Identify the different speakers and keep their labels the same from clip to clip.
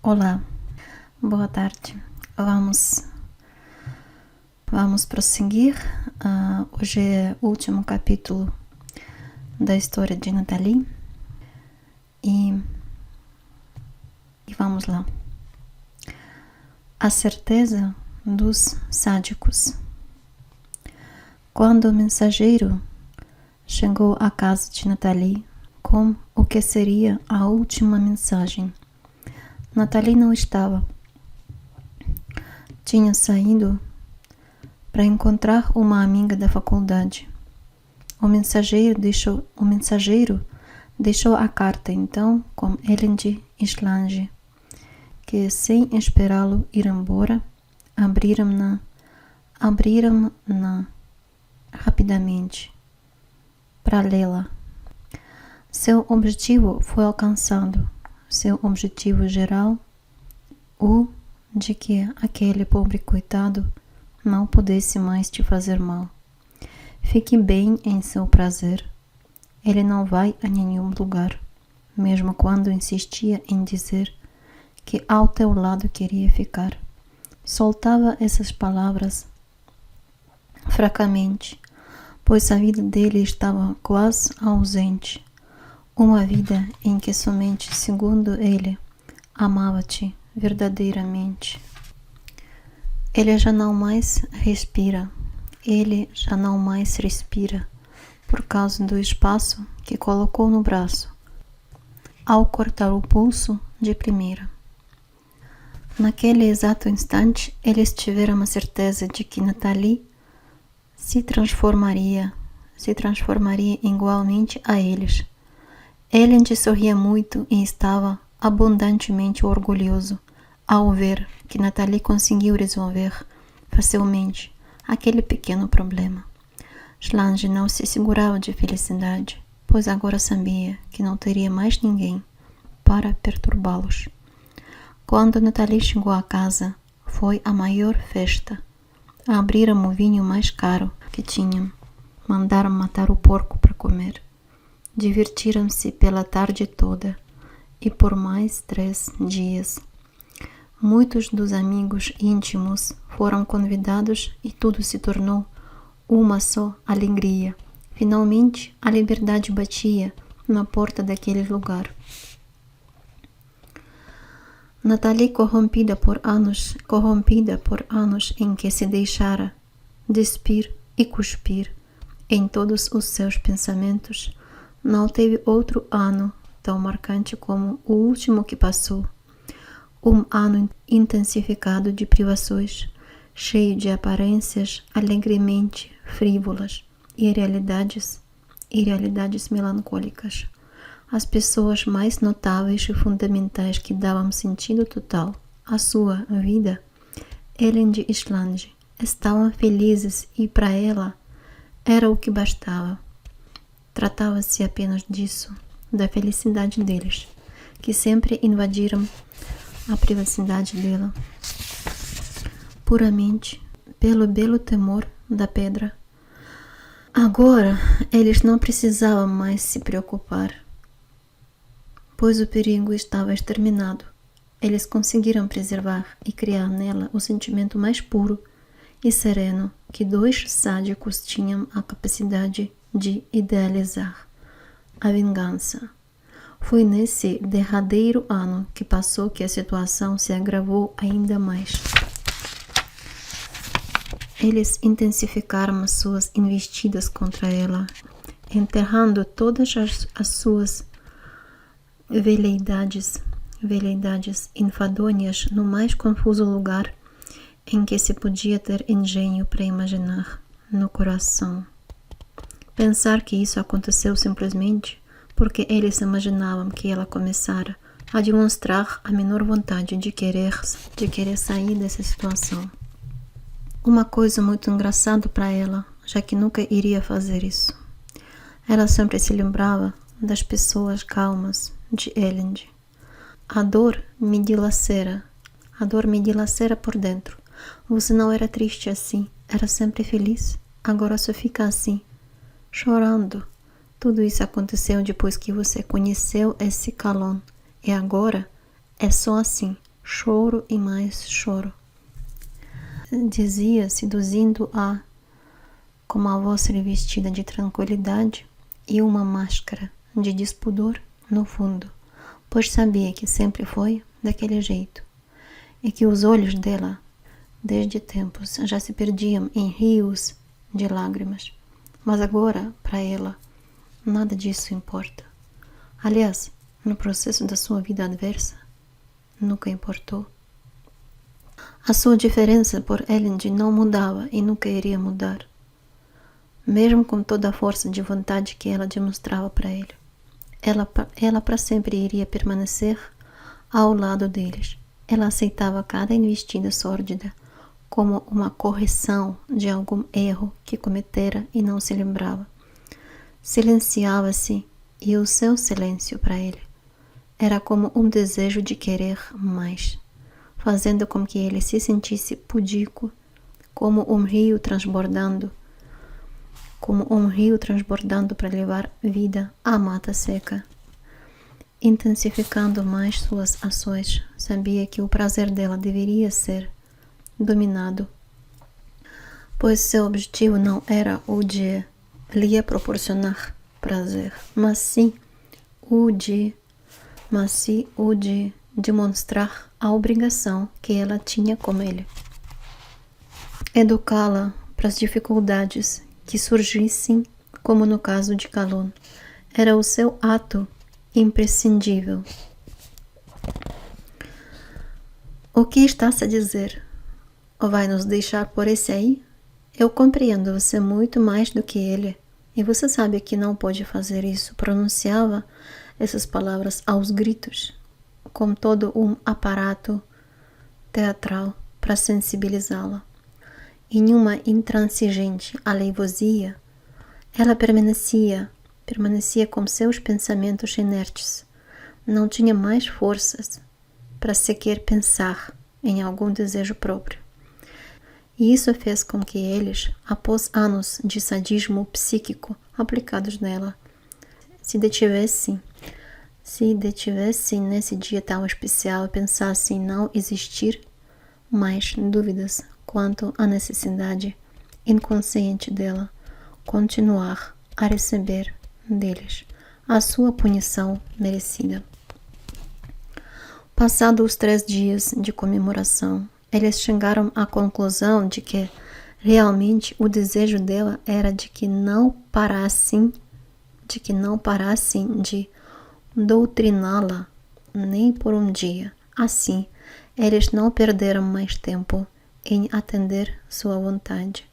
Speaker 1: Olá, boa tarde. Vamos prosseguir. Hoje é o último capítulo da história de Nathalie e vamos lá. A certeza dos sádicos. Quando o mensageiro chegou à casa de Nathalie com o que seria a última mensagem, Nathalie não estava. Tinha saído para encontrar uma amiga da faculdade. O mensageiro deixou a carta então com Ellen de Islange, que sem esperá-lo ir embora, abriram-na rapidamente para lê-la. Seu objetivo foi alcançado. Seu objetivo geral, o de que aquele pobre coitado não pudesse mais te fazer mal. Fique bem em seu prazer. Ele não vai a nenhum lugar, mesmo quando insistia em dizer que ao teu lado queria ficar. Soltava essas palavras fracamente, pois a vida dele estava quase ausente. Uma vida em que somente, segundo ele, amava-te verdadeiramente. Ele já não mais respira por causa do espaço que colocou no braço ao cortar o pulso de primeira. Naquele exato instante, eles tiveram a certeza de que Nathalie se transformaria igualmente a eles. Ellen sorria muito e estava abundantemente orgulhoso ao ver que Nathalie conseguiu resolver facilmente aquele pequeno problema. Islange não se segurava de felicidade, pois agora sabia que não teria mais ninguém para perturbá-los. Quando Nathalie chegou à casa, foi a maior festa. Abriram o vinho mais caro que tinham. Mandaram matar o porco para comer. Divertiram-se pela tarde toda e por mais 3 dias. Muitos dos amigos íntimos foram convidados e tudo se tornou uma só alegria. Finalmente, a liberdade batia na porta daquele lugar. Nathalie, corrompida por anos em que se deixara despir e cuspir em todos os seus pensamentos, não teve outro ano tão marcante como o último que passou. Um ano intensificado de privações, cheio de aparências alegremente frívolas e realidades melancólicas. As pessoas mais notáveis e fundamentais que davam sentido total à sua vida, Ellen de Islange, estavam felizes e para ela era o que bastava. Tratava-se apenas disso, da felicidade deles, que sempre invadiram a privacidade dela, puramente pelo belo temor da pedra. Agora, eles não precisavam mais se preocupar, pois o perigo estava exterminado. Eles conseguiram preservar e criar nela o sentimento mais puro e sereno que 2 sádicos tinham a capacidade de idealizar: a vingança. Foi nesse derradeiro ano que passou que a situação se agravou ainda mais. Eles intensificaram as suas investidas contra ela, enterrando todas as suas veleidades enfadonhas no mais confuso lugar em que se podia ter engenho para imaginar, no coração. Pensar que isso aconteceu simplesmente porque eles imaginavam que ela começara a demonstrar a menor vontade de querer sair dessa situação. Uma coisa muito engraçada para ela, já que nunca iria fazer isso. Ela sempre se lembrava das pessoas calmas de Ellen. A dor me dilacera por dentro. Você não era triste assim, era sempre feliz. Agora só fica assim, chorando. Tudo isso aconteceu depois que você conheceu esse Calonne. E agora é só assim, choro e mais choro. Dizia, seduzindo-a com uma voz revestida de tranquilidade e uma máscara de despudor no fundo, pois sabia que sempre foi daquele jeito e que os olhos dela, desde tempos, já se perdiam em rios de lágrimas. Mas agora, para ela, nada disso importa. Aliás, no processo da sua vida adversa, nunca importou. A sua diferença por Elendil não mudava e nunca iria mudar, mesmo com toda a força de vontade que ela demonstrava para ele. Ela para sempre iria permanecer ao lado deles. Ela aceitava cada investida sórdida como uma correção de algum erro que cometera e não se lembrava. Silenciava-se e o seu silêncio para ele era como um desejo de querer mais, fazendo com que ele se sentisse pudico, como um rio transbordando para levar vida à mata seca. Intensificando mais suas ações, sabia que o prazer dela deveria ser dominado, pois seu objetivo não era o de lhe proporcionar prazer, mas sim o de demonstrar a obrigação que ela tinha com ele. Educá-la para as dificuldades que surgissem, como no caso de Kalon, era o seu ato imprescindível. O que estás a dizer? Vai nos deixar por esse aí? Eu compreendo você muito mais do que ele, e você sabe que não pode fazer isso. Pronunciava essas palavras aos gritos, com todo um aparato teatral para sensibilizá-la. Em uma intransigente aleivosia, ela permanecia com seus pensamentos inertes. Não tinha mais forças para sequer pensar em algum desejo próprio. E isso fez com que eles, após anos de sadismo psíquico aplicados nela, se detivessem nesse dia tão especial e pensassem em não existir mais dúvidas quanto à necessidade inconsciente dela continuar a receber deles a sua punição merecida. Passados os 3 dias de comemoração, eles chegaram à conclusão de que realmente o desejo dela era de que não parassem de doutriná-la nem por um dia. Assim, eles não perderam mais tempo em atender sua vontade.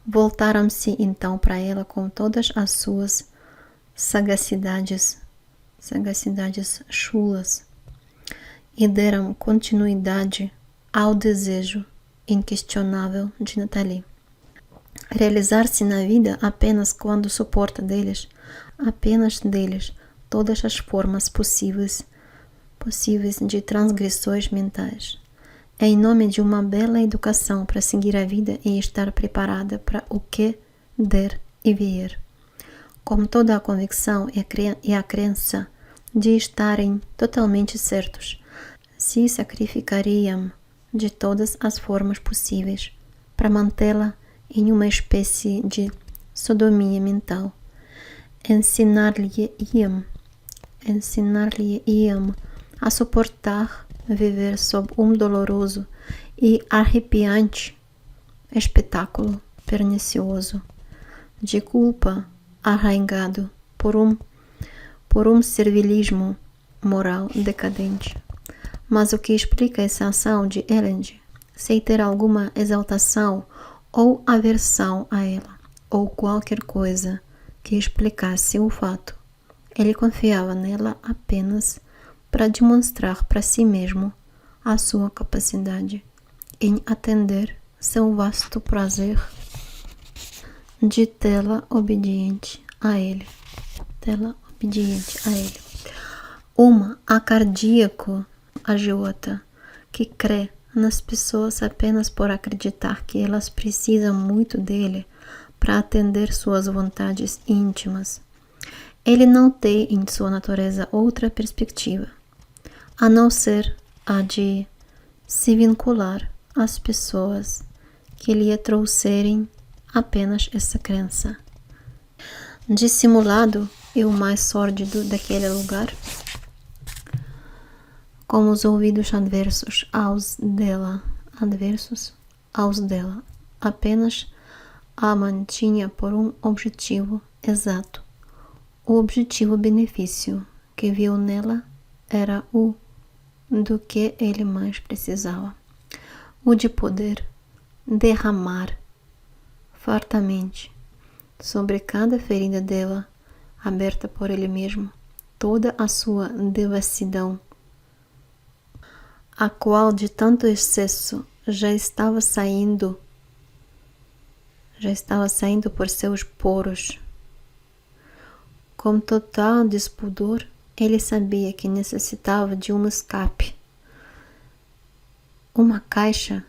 Speaker 1: Voltaram-se então para ela com todas as suas sagacidades chulas e deram continuidade ao desejo inquestionável de Nathalie. Realizar-se na vida apenas quando suporta apenas deles, todas as formas possíveis de transgressões mentais. Em nome de uma bela educação para seguir a vida e estar preparada para o que der e vier. Com toda a convicção e a crença de estarem totalmente certos, se sacrificariam de todas as formas possíveis para mantê-la em uma espécie de sodomia mental. Ensinar-lhe-iam a suportar viver sob um doloroso e arrepiante espetáculo pernicioso de culpa arraigado por um servilismo moral decadente. Mas o que explica essa ação de Elendil, sem ter alguma exaltação ou aversão a ela, ou qualquer coisa que explicasse o fato, ele confiava nela apenas para demonstrar para si mesmo a sua capacidade em atender seu vasto prazer de tê-la obediente a ele. Uma acardíaco agiota que crê nas pessoas apenas por acreditar que elas precisam muito dele para atender suas vontades íntimas. Ele não tem em sua natureza outra perspectiva, a não ser a de se vincular às pessoas que lhe trouxerem apenas essa crença. Dissimulado e o mais sórdido daquele lugar, com os ouvidos adversos aos dela, apenas a mantinha por um objetivo exato. O objetivo-benefício que viu nela era o do que ele mais precisava, o de poder derramar fartamente sobre cada ferida dela, aberta por ele mesmo, toda a sua devassidão, a qual de tanto excesso já estava saindo por seus poros. Com total despudor, ele sabia que necessitava de um escape, uma caixa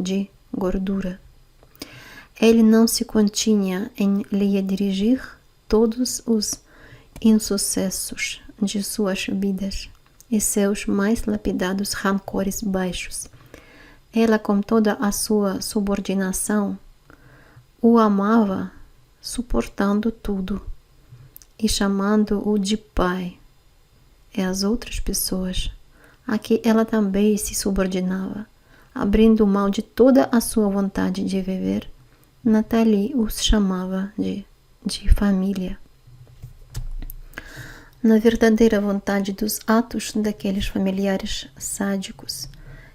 Speaker 1: de gordura. Ele não se continha em lhe dirigir todos os insucessos de suas vidas e seus mais lapidados rancores baixos. Ela, com toda a sua subordinação, o amava, suportando tudo e chamando-o de pai. E as outras pessoas, a que ela também se subordinava, abrindo mão de toda a sua vontade de viver, Nathalie os chamava de família. Na verdadeira vontade dos atos daqueles familiares sádicos,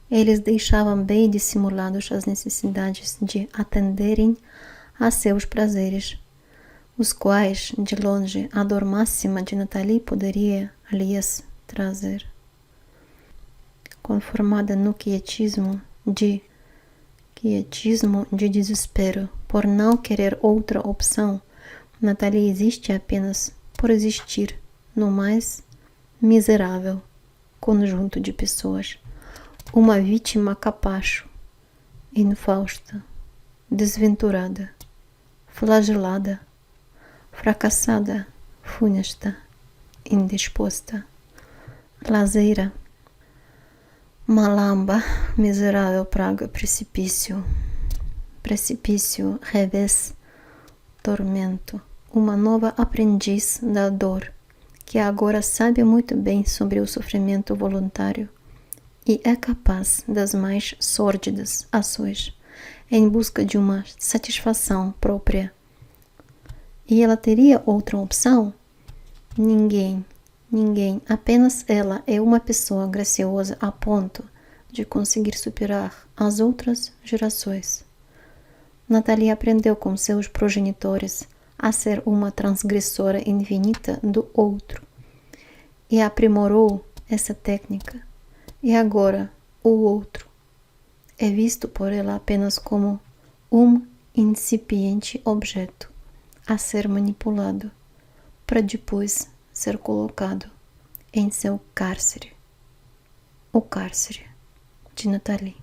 Speaker 1: eles deixavam bem dissimulados as necessidades de atenderem a seus prazeres, os quais, de longe, a dor máxima de Nathalie poderia lhes trazer. Conformada no quietismo de desespero, por não querer outra opção, Nathalie existe apenas por existir no mais miserável conjunto de pessoas. Uma vítima capacho, infausta, desventurada, flagelada, fracassada, funesta, indisposta, lazeira, malamba, miserável praga, precipício, revés, tormento, uma nova aprendiz da dor, que agora sabe muito bem sobre o sofrimento voluntário e é capaz das mais sórdidas ações em busca de uma satisfação própria. E ela teria outra opção? Ninguém, apenas ela é uma pessoa graciosa a ponto de conseguir superar as outras gerações. Nathalie aprendeu com seus progenitores a ser uma transgressora infinita do outro e aprimorou essa técnica. E agora o outro é visto por ela apenas como um incipiente objeto a ser manipulado para depois ser colocado em seu cárcere. O cárcere de Nathalie.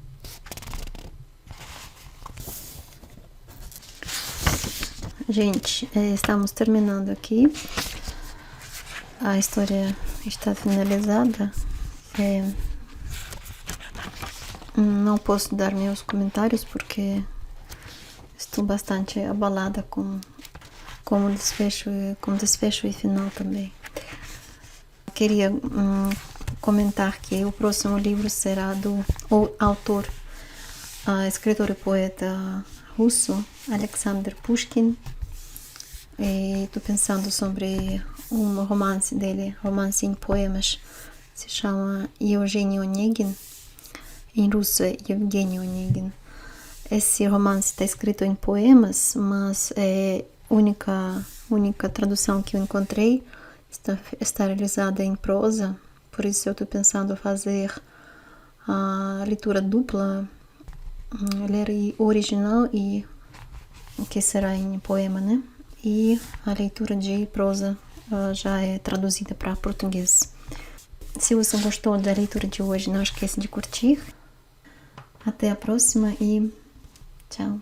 Speaker 1: Gente, estamos terminando aqui. A história está finalizada. Não posso dar meus comentários porque estou bastante abalada com desfecho e final também. Queria comentar que o próximo livro será do autor, escritor e poeta russo Alexander Pushkin. Estou pensando sobre um romance dele, romance em poemas, se chama Eugenie Onegin, em russo é Evgeny Onegin. Esse romance está escrito em poemas, mas é única tradução que eu encontrei está realizada em prosa, por isso eu estou pensando fazer a leitura dupla, ler o original e que será em poema, né? E a leitura de prosa já é traduzida para português. Se você gostou da leitura de hoje, não esqueça de curtir. Até a próxima e tchau.